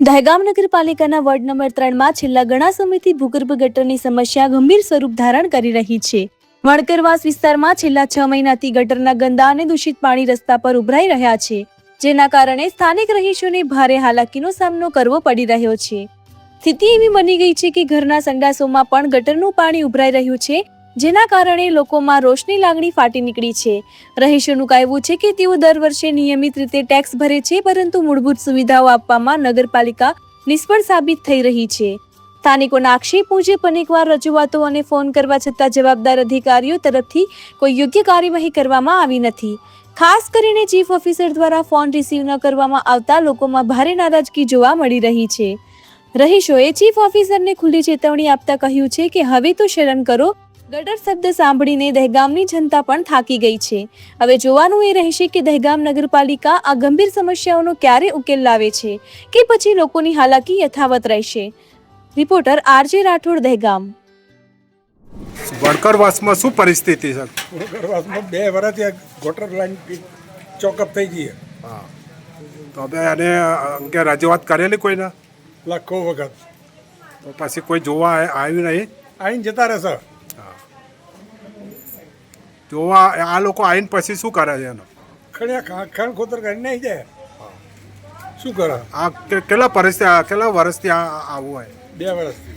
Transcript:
દહેગામ નગરપાલિકાના ward number 3માં છેલ્લા ઘણા સમયથી ભૂગર્ભ ગટરની સમસ્યા ગંભીર સ્વરૂપ ધારણ કરી રહી છે. વણકરવાસ વિસ્તારમાં છેલ્લા 6 મહિનાથી ગટરના ગંદા અને દૂષિત પાણી રસ્તા પર ઉભરાઈ રહ્યા છે, જેના કારણે સ્થાનિક રહીશોને ભારે હાલાકીનો સામનો કરવો પડી રહ્યો છે. સ્થિતિ એવી બની ગઈ છે કે ઘરના સંડાસોમાં પણ ગટરનું પાણી ઉભરાઈ રહ્યું છે, જેના કારણે લોકોમાં રોષની લાગણી ફાટી નીકળી છે. રહીશોનું કહેવું છે કે તેઓ દર વર્ષે નિયમિત રીતે ટેક્સ ભરે છે, પરંતુ મૂળભૂત સુવિધાઓ આપવામાં નગરપાલિકા નિષ્ફળ સાબિત થઈ રહી છે. સ્થાનિકોના આક્ષેપ મુજબ અનેકવાર રજૂઆતો અને ફોન કરવા છતાં જવાબદાર અધિકારીઓ તરફથી કોઈ યોગ્ય કાર્યવાહી કરવામાં આવી નથી. ખાસ કરીને ચીફ ઓફિસર દ્વારા ફોન રિસીવ ન કરવામાં આવતા લોકોમાં ભારે નારાજગી જોવા મળી રહી છે. રહીશોએ ચીફ ઓફિસરને ખુલ્લી ચેતવણી આપતા કહ્યું છે કે હવે તો શરમ કરો. ગટર શબ્દ સાંભળીને દહેગામની જનતા પણ થાકી ગઈ છે. હવે જોવાનું એ રહેશે કે દહેગામ નગરપાલિકા આ ગંભીર સમસ્યાઓનો ક્યારે ઉકેલ લાવે છે કે પછી લોકોની હાલાકી યથાવત રહેશે. Reporter RJ Rathod, Dahegam. વણકરવાસમાં શું પરિસ્થિતિ છે? વણકરવાસમાં 2 વર્ષથી ગટર લાઈન ચોકઅપ થઈ ગઈ. હા, તો હવે આને અંગે રજૂઆત કરેલી કોઈને? લાખો વખત. તો પછી કોઈ જોવા આવ્યું નહીં? આવીને જતા રહેશે. જોવા આ લોકો આવીને પછી શું કરે છે એનો? ખાણ ખોતર કરીને નહીં જાય. શું કરે? આ કેટલા વર્ષથી આવું હોય? 2 વર્ષથી.